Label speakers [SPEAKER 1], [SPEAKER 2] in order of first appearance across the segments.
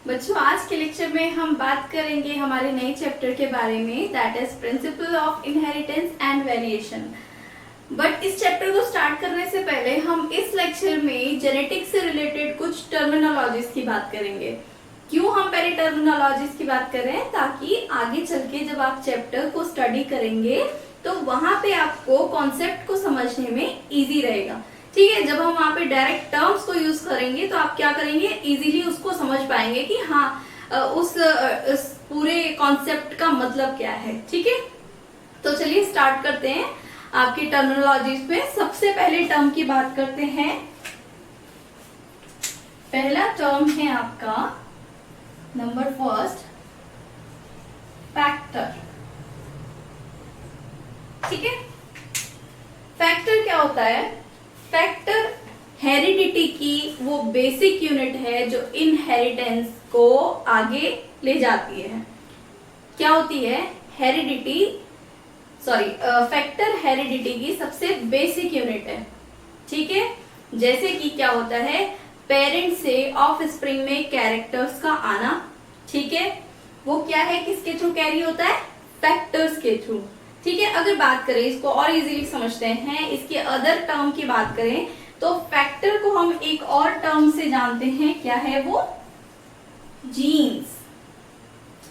[SPEAKER 1] बच्चों, आज के लेक्चर में हम बात करेंगे हमारे नए चैप्टर के बारे में, that is principle of inheritance and variation. But इस चैप्टर को स्टार्ट करने से पहले हम इस लेक्चर में जेनेटिक्स से रिलेटेड कुछ टर्मिनोलॉजीज की बात करेंगे। क्यों हम पहले टर्मिनोलॉजीज की बात कर रहे हैं? ताकि आगे चल के जब आप चैप्टर को स्टडी करेंगे तो वहां पे आपको कॉन्सेप्ट को समझने में इजी रहेगा। ठीक है, जब हम वहां पे डायरेक्ट टर्म्स को यूज करेंगे तो आप क्या करेंगे, इजीली उसको समझ पाएंगे कि हाँ उस पूरे कॉन्सेप्ट का मतलब क्या है। ठीक है, तो चलिए स्टार्ट करते हैं आपकी टर्मिनोलॉजीज में। सबसे पहले टर्म की बात करते हैं। पहला टर्म है आपका नंबर फर्स्ट, फैक्टर। ठीक है, फैक्टर क्या होता है? फैक्टर हेरिडिटी की वो बेसिक यूनिट है जो इनहेरिटेंस को आगे ले जाती है। क्या होती है? हेरिडिटी, फैक्टर हेरिडिटी की सबसे बेसिक यूनिट है। ठीक है, जैसे कि क्या होता है, पेरेंट से ऑफ स्प्रिंग में कैरेक्टर्स का आना। ठीक है, वो क्या है, किसके थ्रू कैरी होता है? फैक्टर्स के थ्रू। ठीक है, अगर बात करें, इसको और इजीली समझते हैं, इसके अदर टर्म की बात करें तो फैक्टर को हम एक और टर्म से जानते हैं। क्या है वो? जीन्स।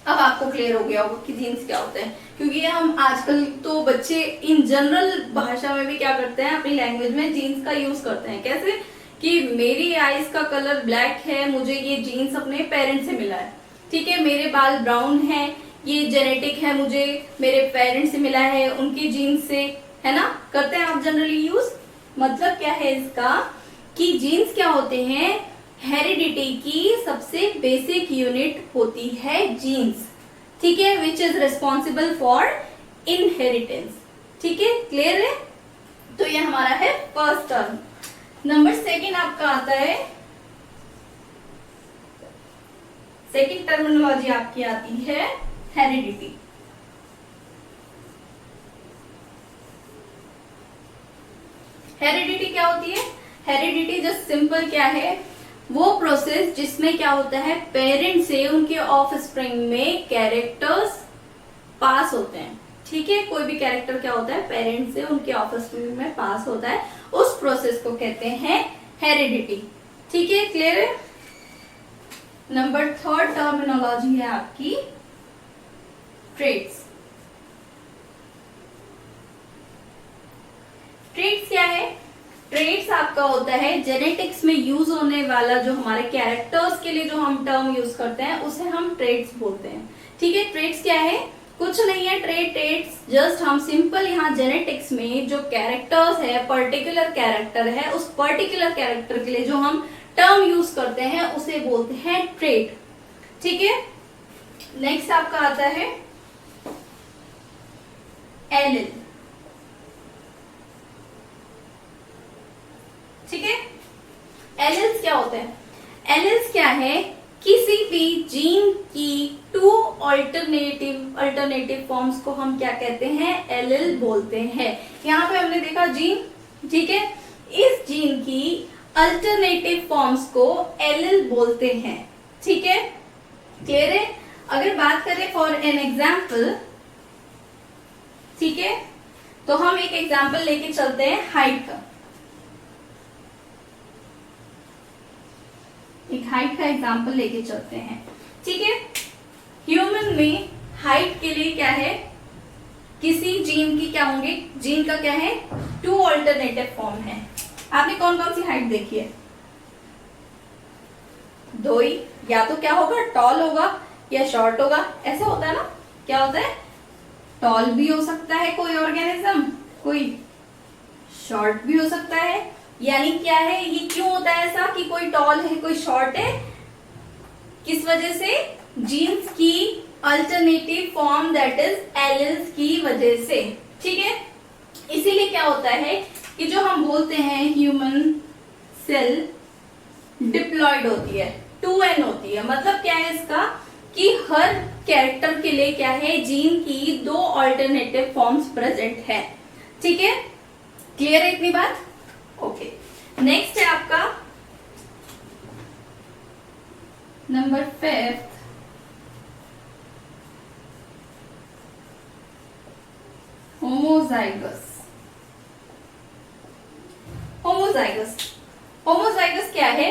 [SPEAKER 1] अब आपको क्लियर हो गया होगा कि जीन्स क्या होते हैं, क्योंकि हम आजकल तो बच्चे इन जनरल भाषा में भी क्या करते हैं, अपनी लैंग्वेज में जीन्स का यूज करते हैं। कैसे कि मेरी आईज का कलर ब्लैक है, मुझे ये जीन्स अपने पेरेंट्स से मिला है। ठीक है, मेरे बाल ब्राउन है, ये जेनेटिक है, मुझे मेरे पेरेंट्स से मिला है, उनके जीन्स से, है ना, करते हैं आप जनरली यूज। मतलब क्या है इसका कि जीन्स क्या होते हैं? हेरिडिटी की सबसे बेसिक यूनिट होती है जीन्स। ठीक है, which is responsible for inheritance. ठीक है, क्लियर है? तो ये हमारा है फर्स्ट टर्म। नंबर सेकेंड आपका आता है, सेकेंड टर्मिनोलॉजी आपकी आती है हेरिडिटी। हेरिडिटी क्या होती है? हेरिडिटी जस्ट सिंपल क्या है, वो प्रोसेस जिसमें क्या होता है, पेरेंट से उनके ऑफ स्प्रिंग में कैरेक्टर्स पास होते हैं। ठीक है, कोई भी कैरेक्टर क्या होता है, पेरेंट से उनके ऑफ स्प्रिंग में पास होता है, उस प्रोसेस को कहते हैं हेरिडिटी। ठीक है, क्लियर है? नंबर थर्ड टर्मिनोलॉजी है आपकी ट्रेट्स। ट्रेट्स क्या है? ट्रेट्स आपका होता है जेनेटिक्स में यूज होने वाला, जो हमारे कैरेक्टर्स के लिए जो हम टर्म यूज करते हैं उसे हम ट्रेट्स बोलते हैं। ठीक है, ट्रेट्स क्या है? कुछ नहीं है, ट्रेट्स जस्ट हम सिंपल यहाँ जेनेटिक्स में जो कैरेक्टर्स है, पर्टिकुलर कैरेक्टर है, उस पर्टिकुलर कैरेक्टर के लिए जो हम टर्म यूज करते हैं उसे बोलते हैं ट्रेट। ठीक है, नेक्स्ट आपका आता है एलिल। ठीक है, एलिल्स क्या होते हैं? एलिल्स क्या है? किसी भी जीन की टू अल्टरनेटिव फॉर्म्स को हम क्या कहते हैं? एलिल बोलते हैं। यहाँ पे हमने देखा जीन, ठीक है, इस जीन की अल्टरनेटिव फॉर्म्स को एलिल बोलते हैं। ठीक है, क्लियर है? अगर बात करें फॉर एन एग्जाम्पल, ठीक है, तो हम एक एग्जाम्पल लेके चलते हैं हाइट का। एक हाइट का एग्जाम्पल लेके चलते हैं। ठीक है, ह्यूमन में हाइट के लिए क्या है, किसी जीन की क्या होंगे, जीन का क्या है, टू अल्टरनेटिव फॉर्म है। आपने कौन कौन सी हाइट देखी है? दो ही, या तो क्या होगा, टॉल होगा या शॉर्ट होगा। ऐसा होता है ना, क्या होता है, टॉल भी हो सकता है कोई ऑर्गेनिज्म, कोई शॉर्ट भी हो सकता है। यानी क्या है, ये क्यों होता है ऐसा कि कोई टॉल है कोई शॉर्ट है? किस वजह से? जीन्स की alternative form, that is alleles की वजह से। ठीक है, इसीलिए क्या होता है कि जो हम बोलते हैं ह्यूमन सेल डिप्लॉयड होती है, 2n होती है। मतलब क्या है इसका कि हर कैरेक्टर के लिए क्या है, जीन की दो अल्टरनेटिव फॉर्म्स प्रेजेंट है। ठीक है, क्लियर है इतनी बात? ओके, नेक्स्ट है आपका नंबर 5 होमोजाइगस। होमोजाइगस, होमोजाइगस क्या है?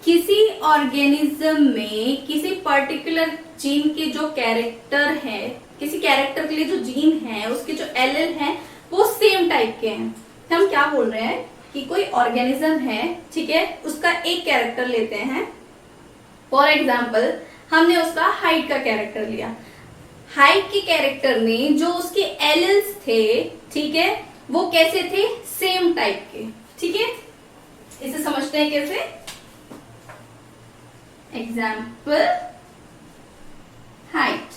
[SPEAKER 1] किसी ऑर्गेनिज्म में किसी पर्टिकुलर जीन के जो कैरेक्टर है, किसी कैरेक्टर के लिए जो जीन है उसके जो एलील हैं वो सेम टाइप के हैं। हम क्या बोल रहे हैं कि कोई ऑर्गेनिज्म है, ठीक है, उसका एक कैरेक्टर लेते हैं। फॉर एग्जाम्पल हमने उसका हाइट का कैरेक्टर लिया। हाइट के कैरेक्टर में जो उसके एलिल्स थे, ठीक है, वो कैसे थे? सेम टाइप के। ठीक है, इसे समझते हैं कैसे? Example height.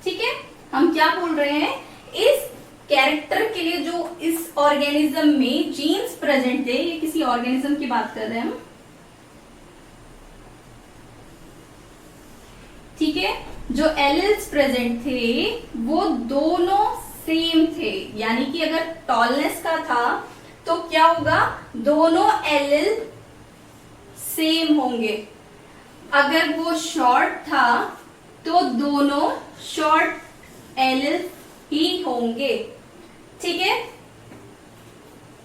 [SPEAKER 1] ठीक है, हम क्या बोल रहे हैं? इस कैरेक्टर के लिए जो इस ऑर्गेनिज्म में जीन्स प्रेजेंट थे, ये किसी ऑर्गेनिज्म की बात कर रहे हैं हम, ठीक है, जो एलिल्स प्रेजेंट थे वो दोनों सेम थे। यानी कि अगर टॉलनेस का था तो क्या होगा? दोनों एलिल सेम होंगे। अगर वो शॉर्ट था तो दोनों शॉर्ट एलिल ही होंगे। ठीक है,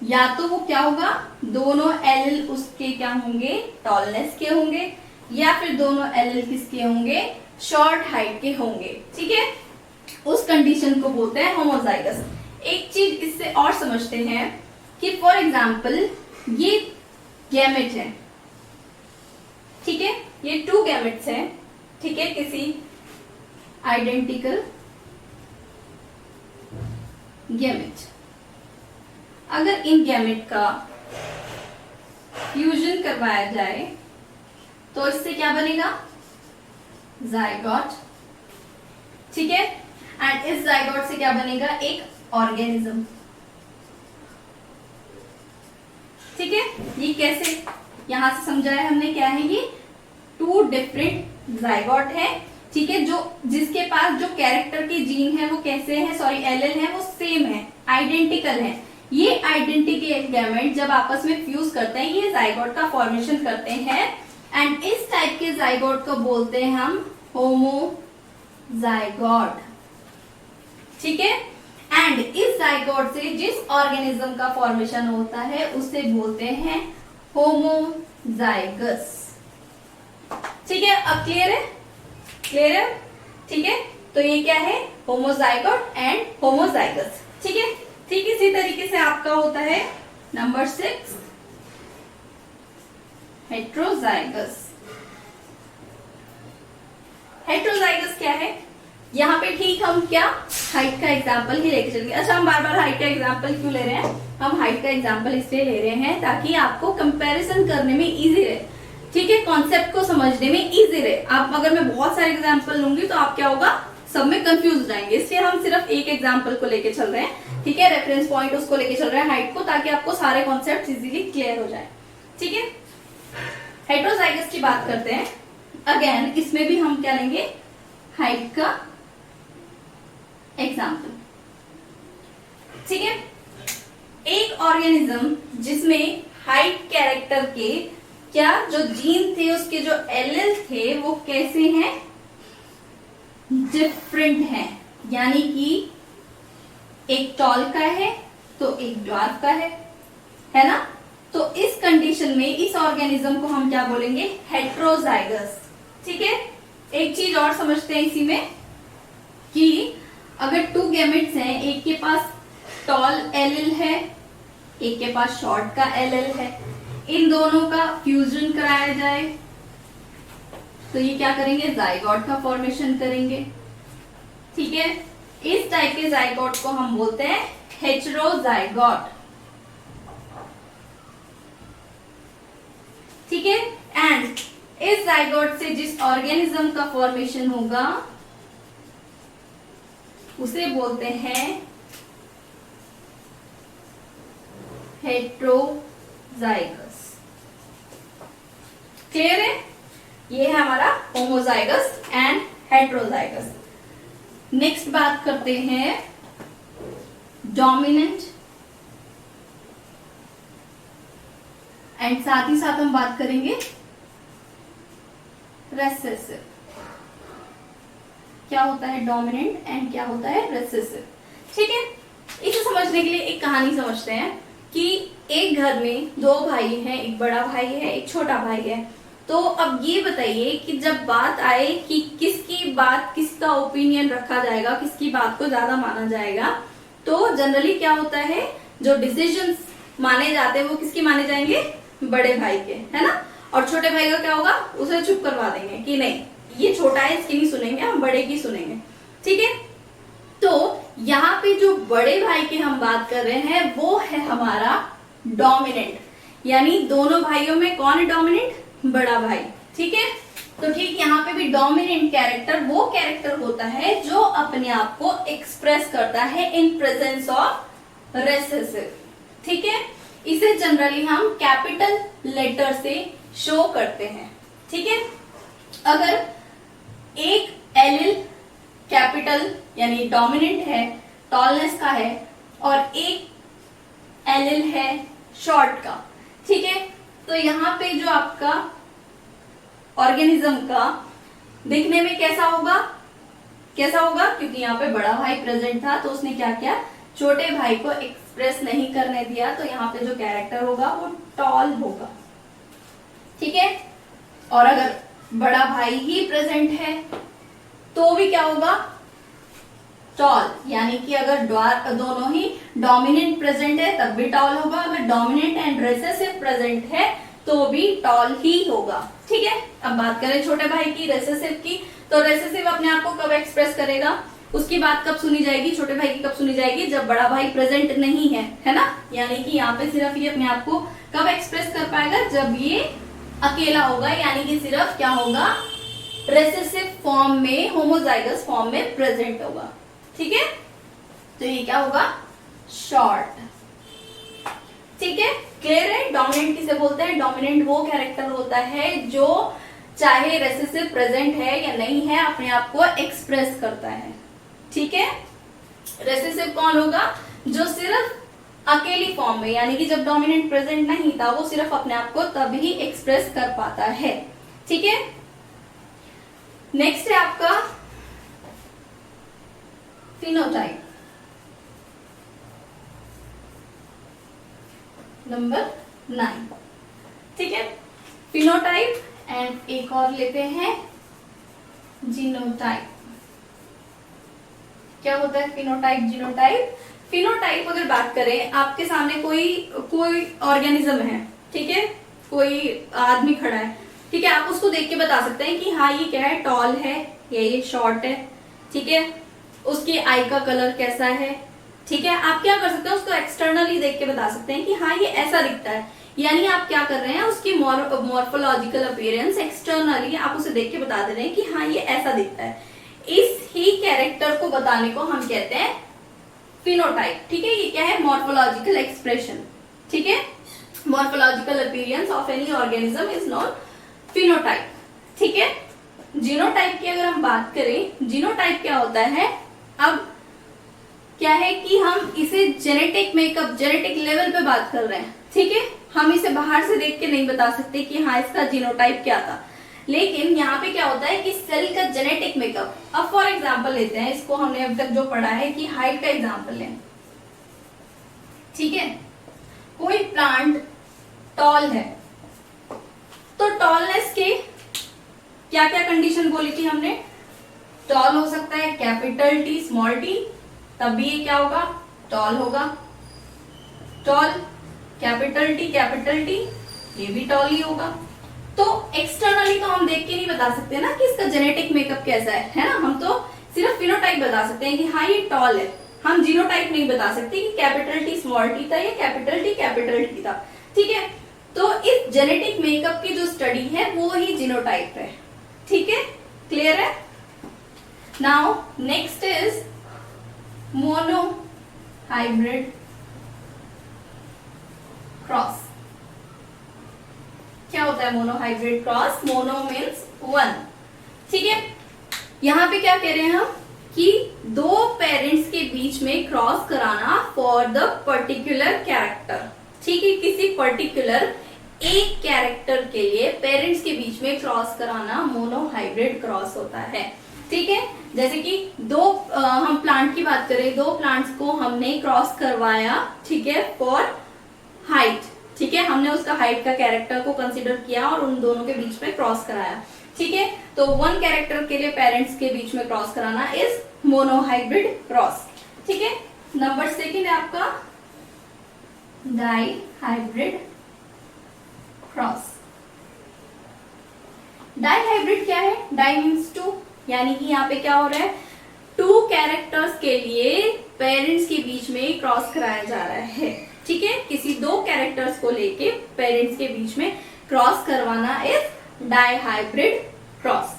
[SPEAKER 1] या तो वो क्या होगा? दोनों एलिल उसके क्या होंगे? टॉलनेस के होंगे, या फिर दोनों एलिल किसके होंगे? शॉर्ट हाइट के होंगे। ठीक है, उस कंडीशन को बोलते हैं होमोजाइगस। एक चीज इससे और समझते हैं कि फॉर एग्जाम्पल ये गैमेट है, ठीक है, ये 2 गैमेट्स हैं, ठीक है, किसी आइडेंटिकल गैमेट। अगर इन गैमेट का फ्यूजन करवाया जाए तो इससे क्या बनेगा? जाइगोट। ठीक है, एंड इस जाइगोट से क्या बनेगा? एक ऑर्गेनिज्म। ठीक है, ये कैसे यहां से समझाया हमने? क्या है ये? 2 डिफरेंट जाइगोट है, ठीक है, जो जिसके पास जो कैरेक्टर के जीन है वो कैसे है? सॉरी, एलिल है, वो सेम है, आइडेंटिकल है। ये आइडेंटिकल गैमेट जब आपस में फ्यूज करते हैं ये जाइगोट का फॉर्मेशन करते हैं, एंड इस टाइप के जाइगोट को बोलते हैं हम होमोजाइगोट। ठीक है, एंड इस जाइगोट से जिस ऑर्गेनिज्म का फॉर्मेशन होता है उसे बोलते हैं होमोजाइगस। ठीक है, अब क्लियर है? क्लियर है? ठीक है, तो ये क्या है? Homozygote and homozygous. ठीक है, ठीक इसी तरीके से आपका होता है नंबर 6 हेट्रोजाइगस। हेट्रोजाइगस क्या है? यहाँ पे ठीक हम क्या हाइट का एग्जाम्पल ही लेके चलेंगे। अच्छा, हम बार बार हाइट का एग्जाम्पल क्यों ले रहे हैं? हम हाइट का एग्जाम्पल इसलिए ले रहे हैं ताकि आपको कंपैरिजन करने में इजी रहे, ठीक है, कॉन्सेप्ट को समझने में इजी रहे। आप अगर मैं बहुत सारे एग्जाम्पल लूंगी तो आप क्या होगा? सब में कंफ्यूज हो जाएंगे, इसलिए हम सिर्फ एक एग्जाम्पल को लेके चल रहे हैं। ठीक है, रेफरेंस पॉइंट उसको लेके चल रहे हैं हाइट को, ताकि आपको सारे कॉन्सेप्ट इजीली क्लियर हो जाए। ठीक है, हेट्रोजाइगस की बात करते हैं। अगेन इसमें भी हम क्या लेंगे? हाइट का एग्जाम्पल। ठीक है, एक ऑर्गेनिज्म जिसमें हाइट कैरेक्टर के क्या जो जीन थे उसके जो एलिल थे वो कैसे हैं? डिफरेंट हैं। यानी कि एक टॉल का है तो एक ड्वार्फ का है ना? तो इस कंडीशन में इस ऑर्गेनिज्म को हम क्या बोलेंगे? हेट्रोजाइगस। ठीक है, एक चीज और समझते हैं इसी में कि अगर 2 गैमेट्स हैं, एक के पास टॉल एलिल है, एक के पास शॉर्ट का एलिल है, इन दोनों का फ्यूजन कराया जाए तो ये क्या करेंगे? जाइगोट का फॉर्मेशन करेंगे। ठीक है, इस टाइप के जाइगोट को हम बोलते हैं हेटेरोजाइगोट। ठीक है, एंड इस जाइगोट से जिस ऑर्गेनिज्म का फॉर्मेशन होगा उसे बोलते हैं हेटेरोजाइगस। क्लियर है? ये है हमारा होमोजाइगस एंड हेटेरोजाइगस। नेक्स्ट बात करते हैं डोमिनेंट, एंड साथ ही साथ हम बात करेंगे रेसेसिव। क्या होता है डोमिनेंट एंड क्या होता है रेसेसिव। ठीक है, इसे समझने के लिए एक कहानी समझते हैं कि एक घर में दो भाई हैं, एक बड़ा भाई है एक छोटा भाई है। तो अब ये बताइए कि जब बात आए कि किसकी बात, किसका ओपिनियन रखा जाएगा, किसकी बात को ज्यादा माना जाएगा, तो जनरली क्या होता है, जो डिसीजंस माने जाते हैं वो किसके माने जाएंगे, बड़े भाई के, है ना। और छोटे भाई का क्या होगा, उसे चुप करवा देंगे कि नहीं ये छोटा है इसकी नहीं सुनेंगे, हम बड़े की सुनेंगे। ठीक है, तो यहाँ पे जो बड़े भाई की हम बात कर रहे हैं वो है हमारा डोमिनेंट, यानी दोनों भाइयों में कौन है डोमिनेंट, बड़ा भाई। ठीक है, तो ठीक यहाँ पे भी डोमिनेंट कैरेक्टर वो कैरेक्टर होता है जो अपने आप को एक्सप्रेस करता है इन प्रेजेंस ऑफ रेसेसिव। ठीक है, इसे जनरली हम कैपिटल लेटर से शो करते हैं। ठीक है, अगर एक एलिल कैपिटल यानी डोमिनेंट है, टॉलनेस का है, और एक एलिल है शॉर्ट का। ठीक है, तो यहाँ पे जो आपका ऑर्गेनिज्म का दिखने में कैसा होगा, क्योंकि यहाँ पे बड़ा भाई प्रेजेंट था तो उसने क्या किया, छोटे भाई को एक्सप्रेस नहीं करने दिया, तो यहाँ पे जो कैरेक्टर होगा वो टॉल होगा। ठीक है, और अगर बड़ा भाई ही प्रेजेंट है तो भी क्या होगा, टॉल, यानी कि अगर दोनों ही डोमिनेंट प्रेजेंट है तब भी टॉल होगा, अगर डोमिनेंट एंड रेसेसिव प्रेजेंट है तो भी टॉल ही होगा। ठीक है, अब बात करें छोटे भाई की, रेसेसिव की, तो रेसेसिव अपने आप को कब एक्सप्रेस करेगा, उसकी बात कब सुनी जाएगी, छोटे भाई की कब सुनी जाएगी, जब बड़ा भाई प्रेजेंट नहीं है ना। यानी कि यहाँ पे सिर्फ ये अपने आप को कब एक्सप्रेस कर पाएगा, जब ये अकेला होगा, यानी कि सिर्फ क्या होगा, रेसेसिव फॉर्म में, होमोजाइगस फॉर्म में प्रेजेंट होगा। ठीक है, तो ये क्या होगा, शॉर्ट। ठीक है, क्लियर है। डोमिनेंट किसे बोलते हैं, डोमिनेंट वो कैरेक्टर होता है जो चाहे रेसेसिव प्रेजेंट है या नहीं है अपने आप को एक्सप्रेस करता है। ठीक है, रेसेसिव कौन होगा, जो सिर्फ अकेली फॉर्म में, यानी कि जब डोमिनेंट प्रेजेंट नहीं था वो सिर्फ अपने आप को तभी एक्सप्रेस कर पाता है। ठीक है, नेक्स्ट है आपका फिनोटाइप, नंबर 9। ठीक है, फिनोटाइप एंड एक और लेते हैं जीनोटाइप। क्या होता है फिनोटाइप, जीनोटाइप। फिनोटाइप अगर बात करें, आपके सामने कोई ऑर्गेनिज्म है, ठीक है, कोई आदमी खड़ा है, ठीक है, आप उसको देख के बता सकते हैं कि हाँ ये क्या है, टॉल है या ये शॉर्ट है। ठीक है, उसकी आई का कलर कैसा है। ठीक है, आप क्या कर सकते हैं, उसको एक्सटर्नली देख के बता सकते हैं कि हाँ ये ऐसा दिखता है, यानी आप क्या कर रहे हैं, उसकी मॉर्फोलॉजिकल अपीयरेंस एक्सटर्नली आप उसे देख के बता दे रहे हैं कि हाँ ये ऐसा दिखता है। इस ही कैरेक्टर को बताने को हम कहते हैं फिनोटाइप। ठीक है, ये क्या है, मॉर्फोलॉजिकल एक्सप्रेशन। ठीक है, morphological appearance of any organism is non phenotype. ठीक है, जीनोटाइप की अगर हम बात करें, जीनोटाइप क्या होता है, अब क्या है कि हम इसे जेनेटिक मेकअप, जेनेटिक लेवल पे बात कर रहे हैं। ठीक है, हम इसे बाहर से देख के नहीं बता सकते कि हाँ इसका जीनोटाइप क्या था, लेकिन यहाँ पे क्या होता है कि सेल का जेनेटिक मेकअप। अब फॉर एग्जांपल लेते हैं, इसको हमने अब तक जो पढ़ा है कि हाइट का एग्जांपल लें। ठीक है, कोई प्लांट टॉल है, तो टॉलनेस के क्या क्या कंडीशन बोली थी हमने, टॉल हो सकता है कैपिटल टी स्मॉल टी, तब भी ये क्या होगा, टॉल होगा। टॉल कैपिटल टी ये भी टॉल ही होगा। तो एक्सटर्नली तो हम देख के नहीं बता सकते ना कि इसका जेनेटिक मेकअप कैसा है ना, हम तो सिर्फ फिनोटाइप बता सकते हैं कि हाँ ये टॉल है, हम जीनोटाइप नहीं बता सकते कि कैपिटल टी स्मॉल टी था या कैपिटल टी था। ठीक है, तो इस जेनेटिक मेकअप की जो स्टडी है वो ही जीनोटाइप है। ठीक है, क्लियर है। Now next is mono hybrid cross. क्या होता है mono hybrid cross, mono means one. ठीक है, यहाँ पे क्या कह रहे हैं हम कि दो पेरेंट्स के बीच में क्रॉस कराना फॉर द पर्टिकुलर कैरेक्टर। ठीक है, किसी पर्टिकुलर एक कैरेक्टर के लिए पेरेंट्स के बीच में क्रॉस कराना मोनोहाइब्रिड क्रॉस होता है। ठीक है, जैसे कि हम प्लांट की बात करें, 2 प्लांट्स को हमने क्रॉस करवाया, ठीक है, फॉर हाइट। ठीक है, हमने उसका हाइट का कैरेक्टर को कंसीडर किया और उन दोनों के बीच में क्रॉस कराया। ठीक है, तो 1 कैरेक्टर के लिए पेरेंट्स के बीच में क्रॉस कराना इज मोनोहाइब्रिड क्रॉस। ठीक है, नंबर 2 है आपका डाइहाइब्रिड क्रॉस। डाइहाइब्रिड क्या है? डाई मीन्स 2, यानी कि यहाँ पे क्या हो रहा है, 2 कैरेक्टर्स के लिए पेरेंट्स के बीच में क्रॉस कराया जा रहा है। ठीक है, किसी 2 कैरेक्टर्स को लेके पेरेंट्स के बीच में क्रॉस करवाना इज डाइहाइब्रिड क्रॉस।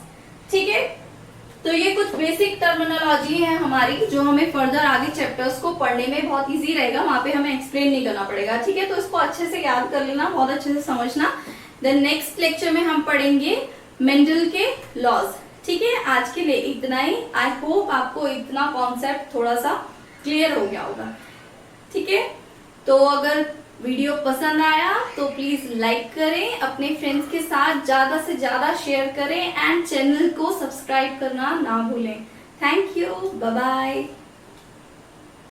[SPEAKER 1] ठीक है, तो ये कुछ बेसिक टर्मिनोलॉजी है हमारी, जो हमें फर्दर आगे चैप्टर्स को पढ़ने में बहुत इजी रहेगा, वहां पे हमें एक्सप्लेन नहीं करना पड़ेगा। ठीक है, तो इसको अच्छे से याद कर लेना, बहुत अच्छे से समझना। देन नेक्स्ट लेक्चर में हम पढ़ेंगे मेंडल के लॉज। ठीक है, आज के लिए इतना ही। आई होप आपको इतना कॉन्सेप्ट थोड़ा सा क्लियर हो गया होगा। ठीक है, तो अगर वीडियो पसंद आया तो प्लीज लाइक करें, अपने फ्रेंड्स के साथ ज्यादा से ज्यादा शेयर करें एंड चैनल को सब्सक्राइब करना ना भूलें। Thank you, bye bye.